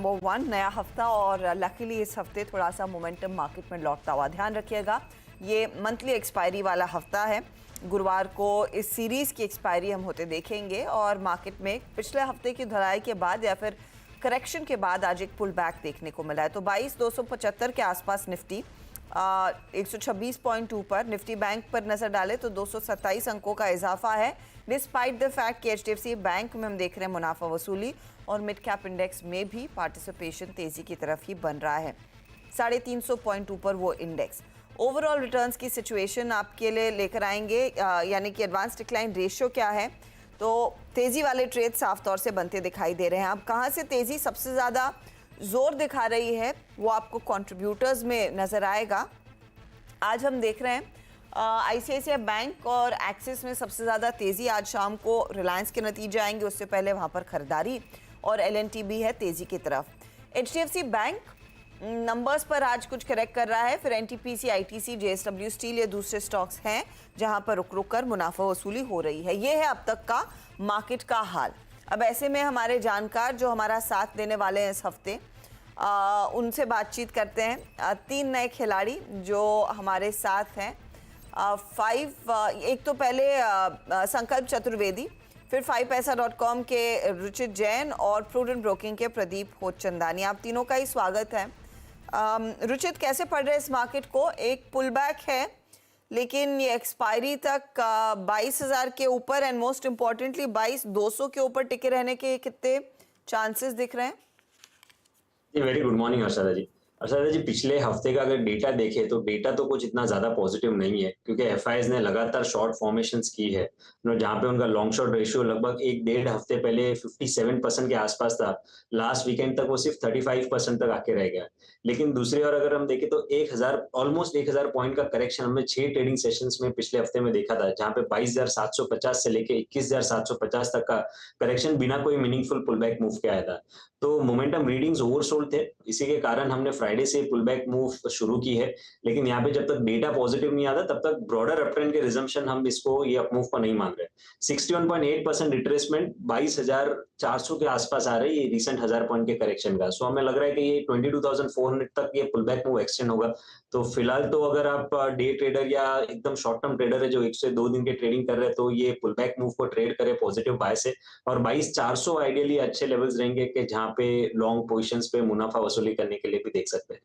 Number 1 नया हफ्ता और लकीली इस हफ्ते थोड़ा सा मोमेंटम मार्केट में लौटता हुआ। ध्यान रखिएगा ये मंथली एक्सपायरी वाला हफ्ता है। गुरुवार को इस सीरीज़ की एक्सपायरी हम होते देखेंगे और मार्केट में पिछले हफ्ते की धुलाई के बाद या फिर करेक्शन के बाद आज एक पुल बैक देखने को मिला है। तो 22,275 के आसपास निफ्टी 126 पॉइंट ऊपर। निफ्टी बैंक पर नजर डालें तो 227 अंकों का इजाफा है डिस्पाइट द फैक्ट कि एचडीएफसी बैंक में हम देख रहे हैं मुनाफा वसूली और मिड कैप इंडेक्स में भी पार्टिसिपेशन तेजी की तरफ ही बन रहा है। 350 पॉइंट ऊपर वो इंडेक्स। ओवरऑल रिटर्न्स की सिचुएशन आपके लिए लेकर आएंगे, यानी कि एडवांस डिक्लाइन रेशियो क्या है। तो तेजी वाले ट्रेड साफ तौर से बनते दिखाई दे रहे हैं। अब कहाँ से तेजी सबसे ज़्यादा जोर दिखा रही है वो आपको कंट्रीब्यूटर्स में नजर आएगा। आज हम देख रहे हैं आईसीआईसीआई बैंक और एक्सिस में सबसे ज़्यादा तेज़ी। आज शाम को रिलायंस के नतीजे आएंगे, उससे पहले वहाँ पर खरीदारी और एलएनटी भी है तेज़ी की तरफ। एचडीएफसी बैंक नंबर्स पर आज कुछ करेक्ट कर रहा है, फिर एनटीपीसी, आईटीसी, जेएसडब्ल्यू स्टील ये दूसरे स्टॉक्स हैं जहां पर रुक रुक कर मुनाफा वसूली हो रही है। ये है अब तक का मार्केट का हाल। अब ऐसे में हमारे जानकार जो हमारा साथ देने वाले हैं इस हफ्ते, उनसे बातचीत करते हैं। 3 नए खिलाड़ी जो हमारे साथ हैं। एक तो पहले संकल्प चतुर्वेदी, फिर 5paisa.com के रुचित जैन और प्रूडेंट ब्रोकिंग के प्रदीप होचंदानी। आप तीनों का ही स्वागत है। रुचित, कैसे पढ़ रहे हैं इस मार्केट को? एक पुल बैक है लेकिन ये एक्सपायरी तक 22,000 के ऊपर एंड मोस्ट इम्पॉर्टेंटली 22,200 के ऊपर टिके रहने के कितने चांसेस दिख रहे हैं? वेरी गुड मॉर्निंग हर्षदा जी। हर्षदा जी, पिछले हफ्ते का अगर डेटा देखें तो डेटा तो कुछ इतना ज्यादा पॉजिटिव नहीं है, क्योंकि एफआईज ने लगातार शॉर्ट फॉर्मेशंस की है। जहां पे उनका लॉन्ग शॉर्ट रेशियो लगभग 1-1.5 हफ्ते पहले 57% के आसपास था, लास्ट वीकेंड तक वो सिर्फ 35% तक आके रह गया। लेकिन दूसरी ओर अगर हम देखें तो 1000 पॉइंट का करेक्शन हमने 6 ट्रेडिंग सेशंस में पिछले हफ्ते में देखा था, जहां पे 22,750 से लेके 21,750 तक का करेक्शन बिना कोई मीनिंगफुल पुलबैक मूव के आया था। तो मोमेंटम रीडिंग्स ओवरसोल्ड थे, इसी के कारण हमने फ्राइडे से पुल बैक मूव शुरू की है। लेकिन यहाँ पे जब तक डेटा पॉजिटिव नहीं आता तब तक ब्रॉडर अपट्रेंड के रिजम्पशन हम इसको ये अपमूव को नहीं मान रहे। 61.8% रिट्रेसमेंट 22,400 के आसपास आ रही है रिसेंट 1000 पॉइंट के करेक्शन का। सो हमें लग रहा है कि ये 22,400 तक ये पुल बैक मूव एक्सटेंड होगा। तो फिलहाल तो अगर आप डे ट्रेडर या एकदम शॉर्ट टर्म ट्रेडर है जो 1 से 2 दिन के ट्रेडिंग कर रहे हैं, तो ये पुल बैक मूव को ट्रेड करे पॉजिटिव बाय से। और 22,400 आइडियली अच्छे लेवल्स रहेंगे कि जहां पे लॉन्ग पोजीशंस पे मुनाफा वसूली करने के लिए भी देख सकते हैं।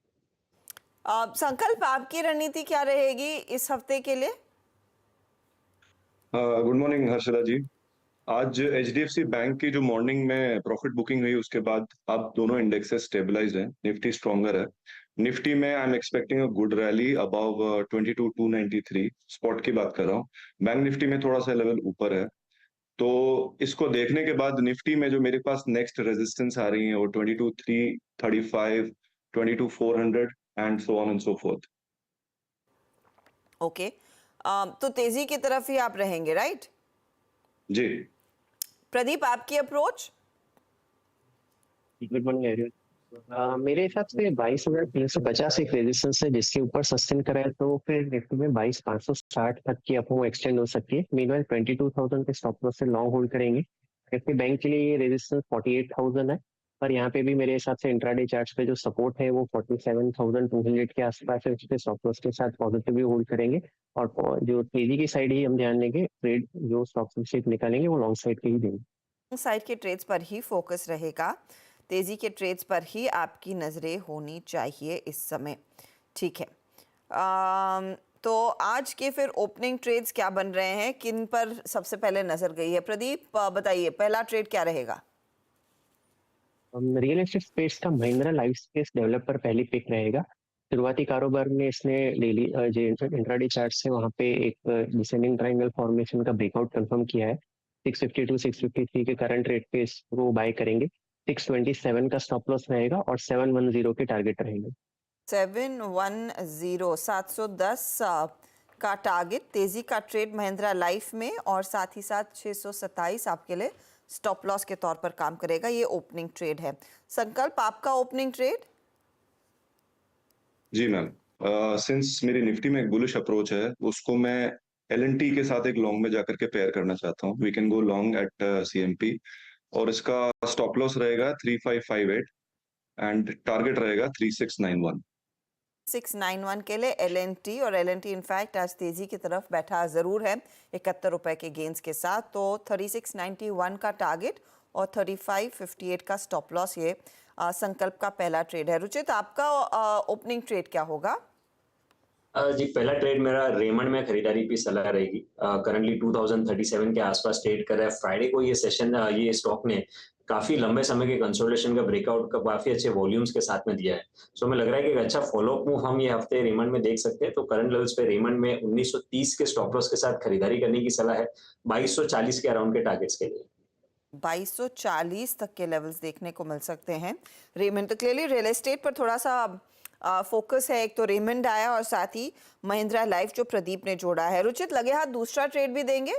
संकल्प, आपकी रणनीति क्या रहेगी इस हफ्ते के लिए? गुड मॉर्निंग हर्षदा जी। आज एचडीएफसी बैंक की जो मॉर्निंग में प्रॉफिट बुकिंग हुई उसके बाद अब दोनों इंडेक्सेस स्टेबलाइज हैं, निफ्टी स्ट्रॉन्गर है। निफ्टी में I am expecting a good rally above 22,293, spot की बात कर रहा हूँ। बैंक निफ्टी में थोड़ा सा लेवल ऊपर है, तो इसको देखने के बाद निफ्टी में जो मेरे पास नेक्स्ट रेजिस्टेंस आ रही है वो 22,335, 22,400 and so on and so fourth. Okay, तो तेजी की तरफ ही आप रहेंगे, राइट? जी। प्रदीप, आपकी अप्रोच? Good morning everyone. मेरे हिसाब से 22,350 एक रेजिस्टेंस है, जिसके ऊपर सस्टेन कराए तो फिर निफ्टी में 22,560 तक की अपो एक्सटेंड हो सकती है। मीनवाइल 22,000 के स्टॉप लॉस से लॉन्ग होल्ड करेंगे। निफ्टी बैंक के लिए ये रेजिस्टेंस 48,000 है, पर यहाँ पे भी मेरे हिसाब से इंट्राडे चार्ट्स पे जो सपोर्ट है वो 47,200 के आसपास है, उसके स्टॉप लॉस के साथ पॉजिटिव भी होल्ड करेंगे। और जो तेजी की साइड ही हम ध्यान देंगे, ट्रेड जो स्टॉक से निकालेंगे वो लॉन्ग साइड के ही देंगे। साइड के ट्रेड्स पर ही फोकस रहेगा, तेजी के ट्रेड्स पर ही आपकी नज़रें होनी चाहिए इस समय, ठीक है। तो आज के फिर ओपनिंग ट्रेड्स क्या बन रहे हैं, किन पर सबसे पहले नजर गई है? प्रदीप बताइए, पहला ट्रेड क्या रहेगा? रियल एस्टेट स्पेस का महिंद्रा लाइफ स्पेस डेवलपर पहली पिक रहेगा। शुरुआती कारोबार में इसने डेली जो इंट्राडे चार्ट से वहां पे एक डिसेंडिंग ट्रायंगल फॉर्मेशन का ब्रेकआउट कंफर्म किया है। 652 653 के करंट रेट पे इसको बाय करेंगे। 627 का स्टॉप लॉस रहेगा और 710 के टारगेट रहेंगे। 710 710 का टारगेट तेजी का ट्रेड महिंद्रा लाइफ में, और साथ ही साथ 627 आपके लिए स्टॉप लॉस के तौर पर काम करेगा। ये ओपनिंग ट्रेड है। संकल्प, आपका ओपनिंग ट्रेड? जी मैम, सिंस मेरी निफ्टी में एक बुलिश अप्रोच है, उसको मैं एलएनटी के साथ एक लॉन्ग में जाकर के पेयर करना चाहता हूँ। We can go long at CMP और इसका स्टॉप लॉस रहेगा 3558। एंड टारगेट रहेगा 3691। 691 के लिए LNT, और LNT इनफैक्ट आज तेजी की तरफ बैठा जरूर है 71 रुपए के गेंस के साथ। तो 3691 का टारगेट और 3558 का स्टॉप लॉस, ये संकल्प का पहला ट्रेड है। रुचित, आपका ओपनिंग ट्रेड क्या होगा? जी, पहला ट्रेड मेरा रेमंड में खरीदारी की सलाह रहेगी। करंटली 2037 के आसपास ट्रेड कर रहा है। फ्राइडे को ये सेशन, ये स्टॉक ने काफी लंबे समय के कंसोलिडेशन का ब्रेकआउट का काफी अच्छे वॉल्यूम्स के साथ में दिया है। सो हमें लग रहा है कि एक अच्छा फॉलोअप मूव हम ये हफ्ते रेमंड में देख सकते हैं। तो करंट लेवल्स पे रेमंड में 1930 के स्टॉप लॉस के साथ खरीदारी करने की सलाह है, 2240 के अराउंड के टारगेट्स के लिए। 2240 तक के लेवल्स देखने को मिल सकते हैं रेमंड। तो क्लियरली रियल एस्टेट पर थोड़ा सा फोकस है। एक तो रेमंड आया और साथ ही महिंद्रा लाइफ जो प्रदीप ने जोड़ा है। रुचित, लगे हाथ दूसरा ट्रेड भी देंगे?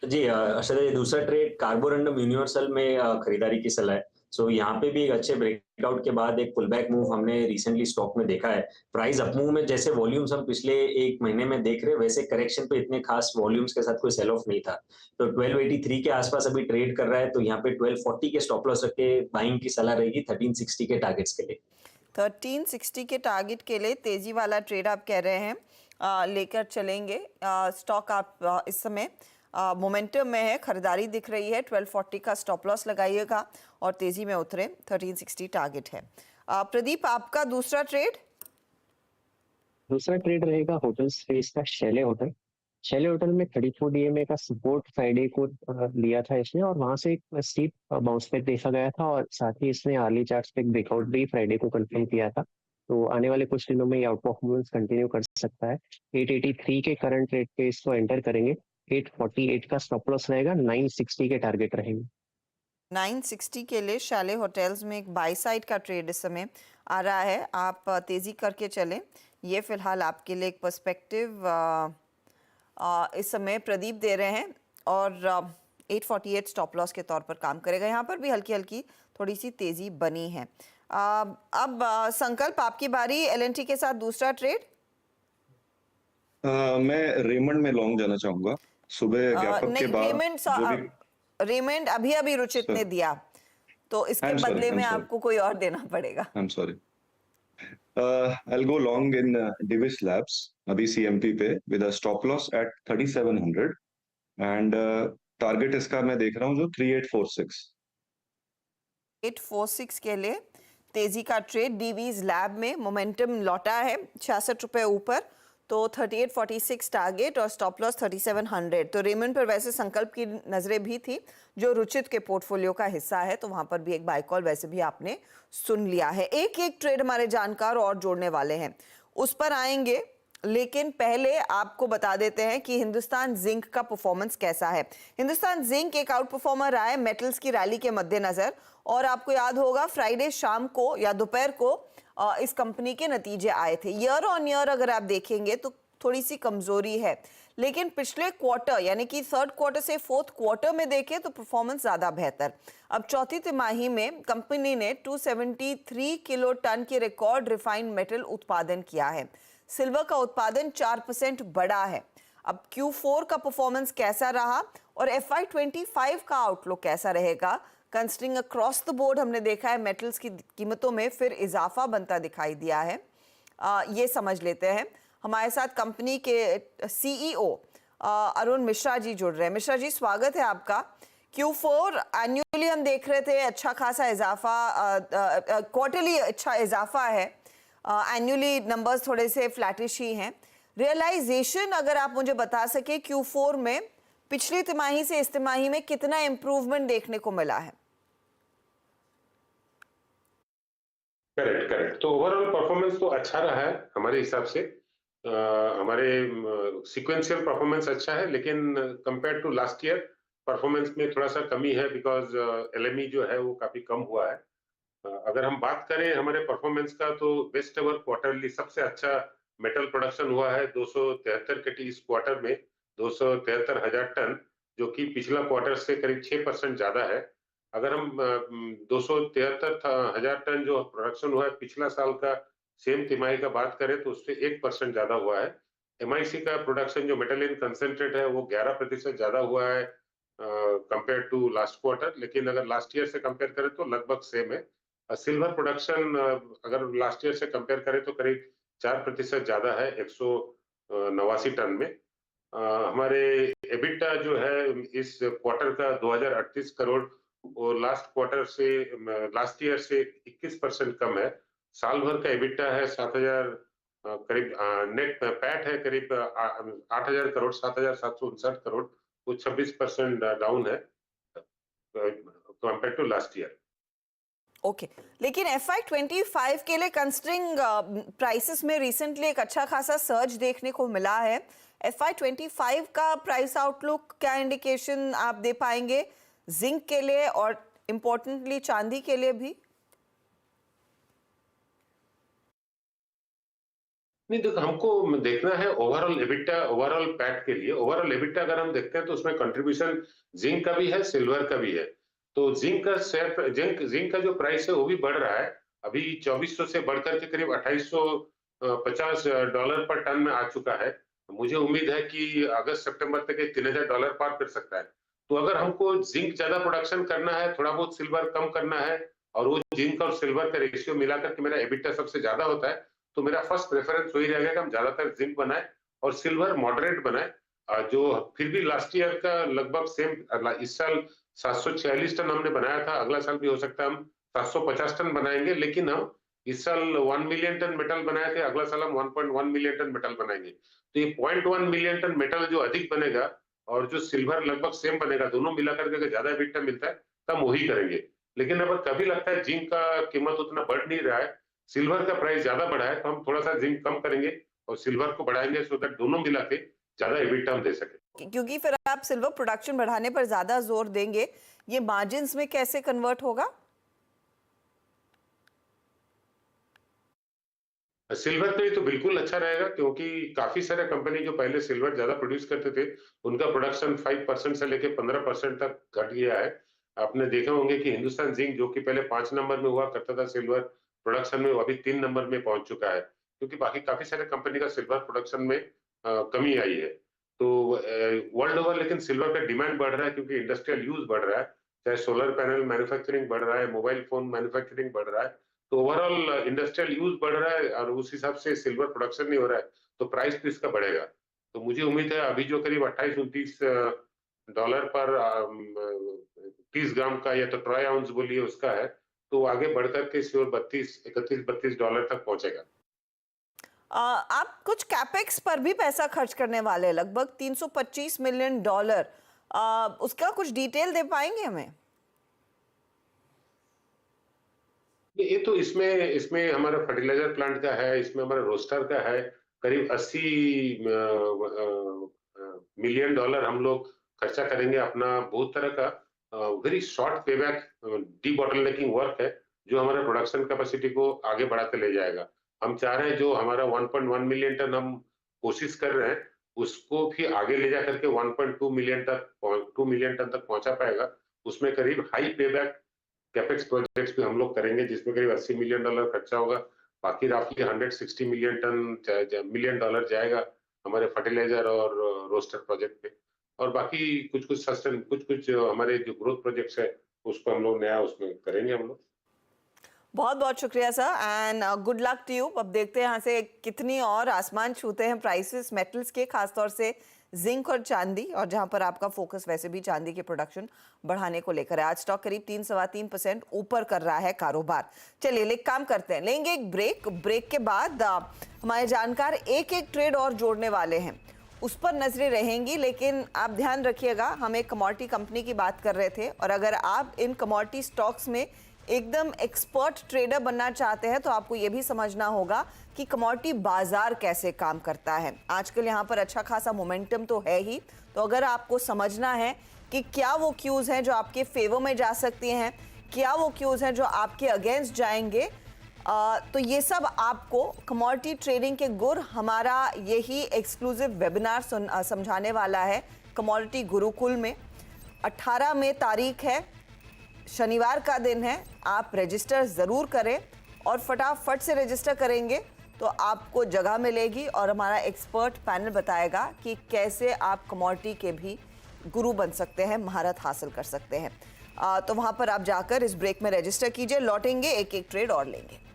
जी, अर्षदा जी, दूसरा ट्रेड कार्बोरंडम यूनिवर्सल में खरीदारी की सलाह है। सो यहाँ पे भी एक अच्छे ब्रेकआउट के बाद एक पुलबैक मूव हमने रिसेंटली स्टॉक में देखा है। प्राइस अप मूव में जैसे वॉल्यूम्स हम पिछले एक महीने में देख रहे हैं, वैसे करेक्शन पे इतने खास वॉल्यूम्स के साथ कोई सेल ऑफ नहीं था। तो 1283 के आसपास अभी ट्रेड कर रहा है, तो यहाँ पे 1240 के स्टॉप लॉस रख के बाइंग की सलाह रहेगी 1360 के टारगेट्स के लिए। 1360 के टारगेट के लिए तेजी वाला ट्रेड आप कह रहे हैं लेकर चलेंगे। स्टॉक आप इस समय मोमेंटम में है, खरीदारी दिख रही है। 1240 का स्टॉप लॉस लगाइएगा और तेजी में उतरे। 1360 टारगेट है। प्रदीप, आपका दूसरा ट्रेड? दूसरा ट्रेड रहेगा होटल स्पेस का शैले होटल। शैले होटल में 34 DMA का सपोर्ट फ्राइडे को लिया था इसने, और वहां से एक स्टीप बाउंस बैक देखा गया था, और साथ ही इसने अर्ली चार्ट्स पे एक ब्रेकआउट भी फ्राइडे को कंफर्म किया था। तो आने वाले कुछ दिनों में ये आउट परफॉर्मेंस कंटिन्यू कर सकता है। 883 के करंट रेट पे इसको एंटर करेंगे। 848 का स्टॉप लॉस रहेगा, 960 के टारगेट रहेंगे। 960 के लिए शैले होटल्स में एक बाई साइड का ट्रेड इस समय आ रहा है। आप तेजी करके चलें, ये फिलहाल आपके लिए एक पर्सपेक्टिव इस समय प्रदीप दे रहे हैं, और 848 स्टॉप लॉस के तौर पर काम करेगा। यहाँ पर भी हल्की हल्की थोड़ी सी तेजी बनी है। अब संकल्प, आपकी बारी। LNT के साथ दूसरा ट्रेड? मैं रेमंड में लॉन्ग जाना चाहूंगा। सुबह गैप अप के नहीं, बाद रेमंड अभी अभी रुचित ने दिया, तो इसके बदले में आपको कोई और देना पड़ेगा। I am sorry. I'll go long in Divis Labs, अभी CMP पे with a stop loss at 3700 and target इसका मैं देख रहा हूँ जो 3846। 846 के लिए तेजी का ट्रेड डीवीज लैब में मोमेंटम लौटा है 66 रुपए ऊपर। तो 3846 टारगेट और स्टॉप लॉस 3700। तो रेमंड पर वैसे संकल्प की नजरें भी थी जो रुचित के पोर्टफोलियो का हिस्सा है, तो वहां पर भी एक बाय कॉल वैसे भी आपने सुन लिया है। एक एक ट्रेड हमारे जानकार और जोड़ने वाले हैं, उस पर आएंगे, लेकिन पहले आपको बता देते हैं कि हिंदुस्तान जिंक का परफॉर्मेंस कैसा है। हिंदुस्तान जिंक एक आउट परफॉर्मर रहा है मेटल्स की रैली के मद्देनजर, और आपको याद होगा फ्राइडे शाम को या दोपहर को इस कंपनी के नतीजे आए थे। ईयर ऑन ईयर अगर आप देखेंगे तो थोड़ी सी कमजोरी है, लेकिन पिछले क्वार्टर यानी कि थर्ड क्वार्टर से फोर्थ क्वार्टर में देखें तो परफॉर्मेंस ज्यादा बेहतर। अब चौथी तिमाही में कंपनी ने 273 किलो टन की रिकॉर्ड रिफाइंड मेटल उत्पादन किया है। सिल्वर का उत्पादन 4% बढ़ा है। अब Q4 का परफॉर्मेंस कैसा रहा और FY25 का आउटलुक कैसा रहेगा, कंसिडरिंग अक्रॉस द बोर्ड हमने देखा है मेटल्स की कीमतों में फिर इजाफा बनता दिखाई दिया है। ये समझ लेते हैं। हमारे साथ कंपनी के CEO अरुण मिश्रा जी जुड़ रहे हैं। मिश्रा जी, स्वागत है आपका। Q4 एनुअली हम देख रहे थे अच्छा खासा इजाफा, क्वार्टरली अच्छा इजाफा है, एनुअली नंबर्स थोड़े से फ्लैटिश ही हैं। रियलाइजेशन अगर आप मुझे बता सके Q4 में पिछली तिमाही से इस तिमाही में कितना इंप्रूवमेंट देखने को मिला है? करेक्ट। तो ओवरऑल परफॉर्मेंस तो अच्छा रहा है हमारे हिसाब से। हमारे सीक्वेंशियल परफॉर्मेंस अच्छा है, लेकिन compare to last year performance में थोड़ा सा कमी है, बिकॉज LME जो है वो काफी कम हुआ है। अगर हम बात करें हमारे परफॉर्मेंस का, तो बेस्ट एवर क्वार्टरली सबसे अच्छा मेटल प्रोडक्शन हुआ है 273 के इस क्वार्टर में 273,000 टन, जो कि पिछला क्वार्टर से करीब 6% ज्यादा है। अगर हम 273,000 टन जो प्रोडक्शन हुआ है पिछला साल का सेम तिमाही का बात करें तो उससे 1% ज्यादा हुआ है। MIC का प्रोडक्शन जो मेटल इन कंसेंट्रेट है वो 11% ज्यादा हुआ है कंपेयर टू लास्ट क्वार्टर, लेकिन अगर लास्ट ईयर से कंपेयर करें तो लगभग सेम है। सिल्वर प्रोडक्शन अगर लास्ट ईयर से कंपेयर करें तो करीब 4% ज्यादा है 189 टन में। हमारे एबिटा जो है इस क्वार्टर का 2038 करोड़ और लास्ट ईयर से 21% कम है। साल भर का एबिटा है 7000 करीब नेट पैट है करीब 8000 करोड़ 7759 करोड़, वो 26% डाउन है compare to last year. Okay लेकिन FY25 के लिए कंसिडरिंग प्राइसेस में रिसेंटली एक अच्छा खासा सर्ज देखने को मिला है। FY25 का प्राइस आउटलुक क्या इंडिकेशन आप दे पाएंगे जिंक के लिए और इम्पोर्टेंटली चांदी के लिए भी? नहीं देखो, हमको देखना है ओवरऑल एबिटा ओवरऑल पैट के लिए। ओवरऑल एबिटा अगर हम देखते हैं तो उसमें कंट्रीब्यूशन जिंक का भी है, सिल्वर का भी है। तो जिंक का जो प्राइस है वो भी बढ़ रहा है, अभी 2400 से बढ़कर के करीब $2850 पर टन में आ चुका है। मुझे उम्मीद है कि अगस्त सितंबर तक $3000 पार कर सकता है। तो अगर हमको जिंक ज्यादा प्रोडक्शन करना है, थोड़ा बहुत सिल्वर कम करना है और वो जिंक और सिल्वर का रेशियो मिलाकर के मेरा एबिटा सबसे ज्यादा होता है, तो मेरा फर्स्ट प्रेफरेंस वही रहेगा कि हम ज्यादातर जिंक बनाए और सिल्वर मॉडरेट बनाए, जो फिर भी लास्ट ईयर का लगभग सेम। इस साल 746 टन हमने बनाया था, अगला साल भी हो सकता है हम 750 टन बनाएंगे, लेकिन हम इस साल 1 मिलियन टन मेटल बनाए थे, अगला साल हम 1.1 मिलियन टन मेटल बनाएंगे। तो ये 0.1 मिलियन टन मेटल जो अधिक बनेगा और जो सिल्वर लगभग सेम बनेगा, दोनों मिलाकर के अगर ज्यादा एबिटा मिलता है तो हम वही करेंगे। लेकिन अगर कभी लगता है जिंक का कीमत उतना बढ़ नहीं रहा है, सिल्वर का प्राइस ज्यादा बढ़ा है, तो हम थोड़ा सा जिंक कम करेंगे और सिल्वर को बढ़ाएंगे सो दैट दोनों मिला के ज्यादा एबिटा हम दे सके। क्योंकि फिर आप सिल्वर प्रोडक्शन बढ़ाने पर ज्यादा जोर देंगे, ये मार्जिन्स में कैसे कन्वर्ट होगा? सिल्वर के लिए तो बिल्कुल अच्छा रहेगा, क्योंकि काफी सारे कंपनी जो पहले सिल्वर ज्यादा प्रोड्यूस करते थे उनका प्रोडक्शन 5% से लेके 15% तक घट गया है। आपने देखे होंगे कि हिंदुस्तान जिंक जो कि पहले 5 नंबर में हुआ करता था सिल्वर प्रोडक्शन में, वो अभी 3 नंबर में पहुंच चुका है, क्योंकि बाकी काफी सारे कंपनी का सिल्वर प्रोडक्शन में कमी आई है। तो वर्ल्ड ओवर लेकिन सिल्वर का डिमांड बढ़ रहा है, क्योंकि इंडस्ट्रियल यूज बढ़ रहा है, चाहे सोलर पैनल मैन्युफैक्चरिंग बढ़ रहा है, मोबाइल फोन मैन्युफैक्चरिंग बढ़ रहा है, तो ओवरऑल इंडस्ट्रियल यूज बढ़ रहा है और उस हिसाब से सिल्वर प्रोडक्शन नहीं हो रहा है, तो प्राइस भी इसका बढ़ेगा। तो मुझे उम्मीद है अभी जो करीब $28-29 पर 30 ग्राम का या तो ट्राई आउंस बोलिए उसका है, तो आगे बढ़कर के श्योर $32 तक पहुंचेगा। आप कुछ कैपेक्स पर भी पैसा खर्च करने वाले हैं, लगभग $325 मिलियन। उसका कुछ डिटेल दे पाएंगे हमें? ये तो इसमें हमारा फर्टिलाइजर प्लांट का है, इसमें हमारा रोस्टर का है, करीब $80 मिलियन हम लोग खर्चा करेंगे। अपना बहुत तरह का very short payback debottlenecking work है, जो हमारे प्रोडक्शन कैपेसिटी को आगे बढ़ाते ले जाएगा। हम चाह रहे हैं जो हमारा 1.1 मिलियन टन हम कोशिश कर रहे हैं, उसको भी आगे ले जा करके 2 मिलियन टन तक पहुंचा पाएगा। उसमें करीब हाई पेबैक कैपेक्स प्रोजेक्ट्स भी हम लोग करेंगे, जिसमें करीब $80 मिलियन खर्चा होगा। बाकी राफली 160 मिलियन डॉलर जाएगा हमारे फर्टिलाइजर और रोस्टर प्रोजेक्ट पे, और बाकी कुछ हमारे जो ग्रोथ प्रोजेक्ट्स है उसको हम लोग नया उसमें करेंगे हम लोग। बहुत बहुत शुक्रिया sir and good luck to you. अब देखते हैं यहाँ से कितनी और आसमान छूते हैं प्राइसेस मेटल्स के, खासतौर से जिंक और चांदी, और जहां पर आपका फोकस वैसे भी चांदी के प्रोडक्शन बढ़ाने को लेकर है। आज स्टॉक करीब 3-3.25% ऊपर कर रहा है कारोबार। चलिए एक काम करते हैं, लेंगे एक ब्रेक के बाद हमारे जानकार एक ट्रेड और जोड़ने वाले हैं, उस पर नजरें रहेंगी। लेकिन आप ध्यान रखिएगा, हम एक कमोडिटी कंपनी की बात कर रहे थे, और अगर आप इन कमोडिटी स्टॉक्स में एकदम एक्सपर्ट ट्रेडर बनना चाहते हैं तो आपको यह भी समझना होगा कि कमोडिटी बाजार कैसे काम करता है। आजकल यहाँ पर अच्छा खासा मोमेंटम तो है ही, तो अगर आपको समझना है कि क्या वो क्यूज हैं जो आपके फेवर में जा सकती हैं, क्या वो क्यूज हैं जो आपके अगेंस्ट जाएंगे, तो ये सब आपको कमोडिटी ट्रेडिंग के गुर हमारा यही एक्सक्लूसिव वेबिनार समझाने वाला है कमोडिटी गुरुकुल में। 18 मई तारीख है, शनिवार का दिन है। आप रजिस्टर ज़रूर करें, और फटाफट से रजिस्टर करेंगे तो आपको जगह मिलेगी और हमारा एक्सपर्ट पैनल बताएगा कि कैसे आप कमोडिटी के भी गुरु बन सकते हैं, महारत हासिल कर सकते हैं। तो वहां पर आप जाकर इस ब्रेक में रजिस्टर कीजिए। लौटेंगे एक एक ट्रेड और लेंगे।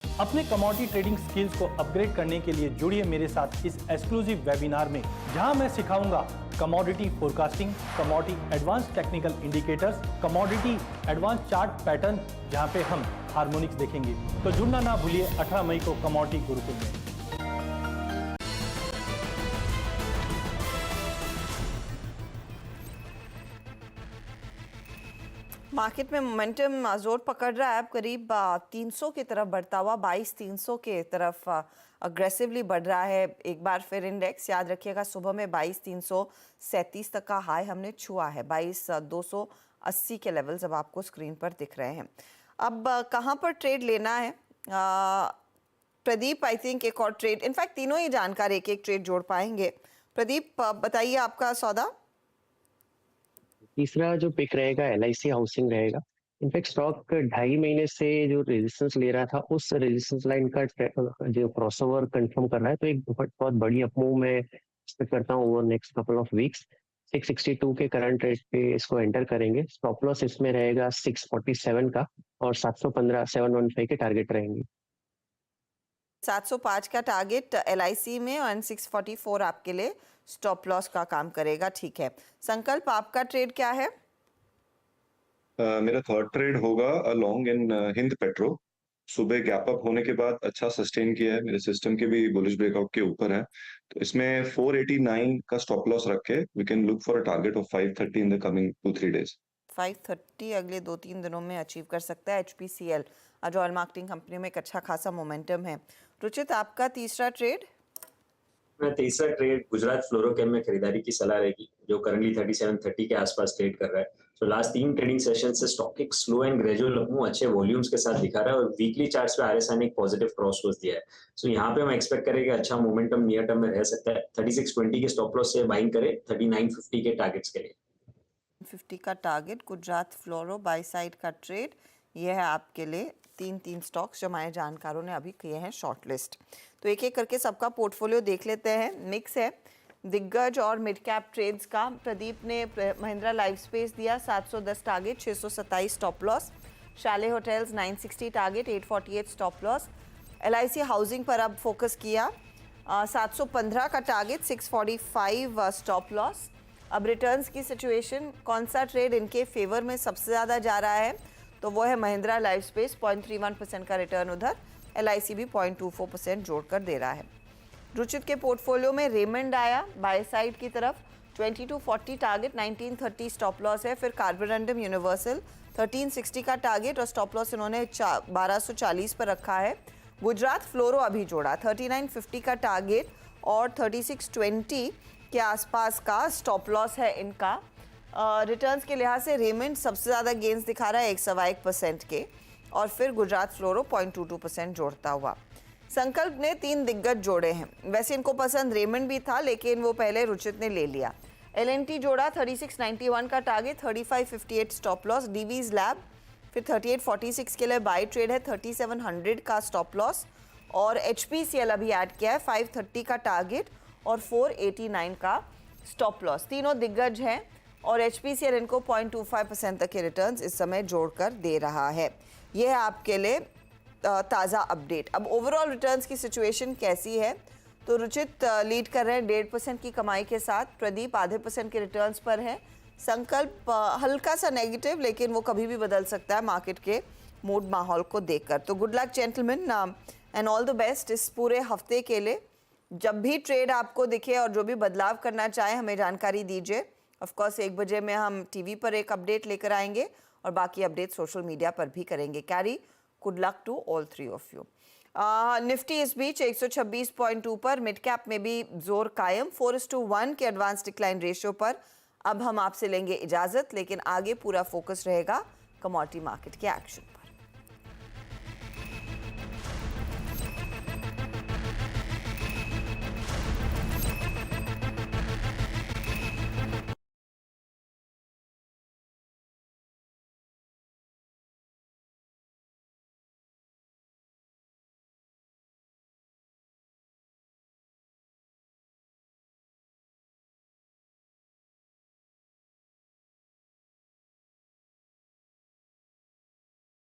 अपने कमोडिटी ट्रेडिंग स्किल्स को अपग्रेड करने के लिए जुड़िए मेरे साथ इस एक्सक्लूसिव वेबिनार में, जहां मैं सिखाऊंगा commodity forecasting, commodity advance technical indicators, commodity advance chart pattern, जहां पे हम हार्मोनिक्स देखेंगे। तो जुड़ना ना भूलिए 18 मई को कमोडिटी गुरुकुल में। मार्केट में मोमेंटम जोर पकड़ रहा है। अब करीब 300 की तरफ बढ़ता हुआ 22,300 के तरफ अग्रेसिवली बढ़ रहा है। एक बार फिर इंडेक्स याद रखिएगा, सुबह में 22,337 तक का हाई हमने छुआ है। 22,280 के लेवल्स अब आपको स्क्रीन पर दिख रहे हैं। अब कहाँ पर ट्रेड लेना है? प्रदीप, आई थिंक एक और ट्रेड, इनफैक्ट तीनों ही जानकार एक एक ट्रेड जोड़ पाएंगे। प्रदीप बताइए आपका सौदा। तीसरा जो पिक रहेगा LIC हाउसिंग रहेगा। इनफैक्ट स्टॉक 2.5 महीने से जो रेजिस्टेंस ले रहा था, उस रेजिस्टेंस लाइन का जो क्रॉसओवर कंफर्म कर रहा है, तो एक बहुत बड़ी अपमूव मैं एक्सपेक्ट करता हूँ over next couple of weeks. 662 के करंट रेट पे इसको एंटर करेंगे। स्टॉप लॉस इसमें रहेगा 647 का और 715 715 के टारगेट रहेंगे। 705 का टारगेट LIC में और 644 आपके लिए स्टॉप लॉस का काम करेगा। ठीक है संकल्प, आपका ट्रेड क्या है? मेरा थर्ड ट्रेड होगा लॉन्ग इन हिंद पेट्रो। सुबह गैप अप होने के बाद अच्छा सस्टेन किया है, मेरे सिस्टम के भी बुलिश ब्रेकआउट के ऊपर है, तो इसमें 489 का स्टॉप लॉस रख के we can look for a target of 530 in the coming 2-3 days. 530 अगले 2-3 दिनों में अचीव कर सकता है। HPCL जो ऑयल मार्केटिंग कंपनी में एक अच्छा खासा मोमेंटम है। रुचित, आपका तीसरा ट्रेड? मैं तीसरा ट्रेड गुजरात फ्लोरोकेम में खरीदारी की सलाह रहेगी, जो करंटली 3730 के आसपास ट्रेड कर रहा है। तो लास्ट 3 ट्रेडिंग सेशन से स्टॉक एक स्लो एंड ग्रेजुअल अपमूव अच्छे वॉल्यूम्स के साथ दिखा रहा है और वीकली चार्ट्स पे RSI ने एक पॉजिटिव क्रॉस दिया है। सो यहाँ पे हम एक्सपेक्ट करेंगे अच्छा मोमेंटम नियर टर्म में रह सकता है। 3620 के स्टॉप लॉस से बाइंग करें 3950 के टारगेट्स के लिए। 50 का target Gujarat fluoro by side का ट्रेड, यह है आपके लिए 3 स्टॉक्स जो हमारे जानकारों ने अभी किए हैं शॉर्टलिस्ट। तो एक एक करके सबका पोर्टफोलियो देख लेते हैं। मिक्स है दिग्गज और मिड कैप ट्रेड्स का। प्रदीप ने महिंद्रा लाइफ स्पेस दिया 710 target, 627 stop loss. Chalet Hotels 960 target, 848 stop loss. LIC housing पर अब फोकस किया, 715 का टारगेट, 645 स्टॉप लॉस। अब रिटर्न्स की सिचुएशन, कौन सा ट्रेड इनके फेवर में सबसे ज़्यादा जा रहा है? तो वो है महिंद्रा लाइफ स्पेस, 0.31% का रिटर्न उधर। LIC भी 0.24% जोड़कर दे रहा है। रुचित के पोर्टफोलियो में रेमंड आया बाय साइड की तरफ, 2240 टारगेट, 1930 स्टॉप लॉस है। फिर कार्बोरंडम यूनिवर्सल 1360 का टारगेट और स्टॉप लॉस इन्होंने 1240 पर रखा है। गुजरात फ्लोरो अभी जोड़ा, 3950 का टारगेट और 3620 के आसपास का स्टॉप लॉस है इनका। रिटर्न्स के लिहाज से रेमंड सबसे ज़्यादा गेंस दिखा रहा है 1.1% के, और फिर गुजरात फ्लोरो 0.22% जोड़ता हुआ। संकल्प ने 3 दिग्गज जोड़े हैं। वैसे इनको पसंद रेमंड भी था, लेकिन वो पहले रुचित ने ले लिया। LNT जोड़ा, 3691 का target, 3558 stop loss. DV's lab फिर 3846 के लिए बाई ट्रेड है, 3700 का स्टॉप लॉस। और HPCL अभी ऐड किया है, 530 का टारगेट और 489 का स्टॉप लॉस। तीनों दिग्गज हैं और HPCL इनको 0.25% तक के रिटर्न्स इस समय जोड़कर दे रहा है। यह है आपके लिए ताज़ा अपडेट। अब ओवरऑल रिटर्न्स की सिचुएशन कैसी है? तो रुचित लीड कर रहे हैं 1.5% की कमाई के साथ। प्रदीप आधे % के रिटर्न्स पर है। संकल्प हल्का सा नेगेटिव, लेकिन वो कभी भी बदल सकता है मार्केट के मूड माहौल को देखकर। तो good luck gentleman and all the best इस पूरे हफ्ते के लिए। जब भी ट्रेड आपको दिखे और जो भी बदलाव करना चाहे हमें जानकारी दीजिए। ऑफ कोर्स 1 बजे में हम टीवी पर एक अपडेट लेकर आएंगे और बाकी अपडेट सोशल मीडिया पर भी करेंगे। Carrie, good luck to all 3 of you. Nifty इस बीच 126.2 पर, मिड कैप में भी जोर कायम, 4:1 के एडवांस डिक्लाइन रेशियो पर। अब हम आपसे लेंगे इजाजत, लेकिन आगे पूरा फोकस रहेगा कमोडिटी मार्केट के एक्शन पर।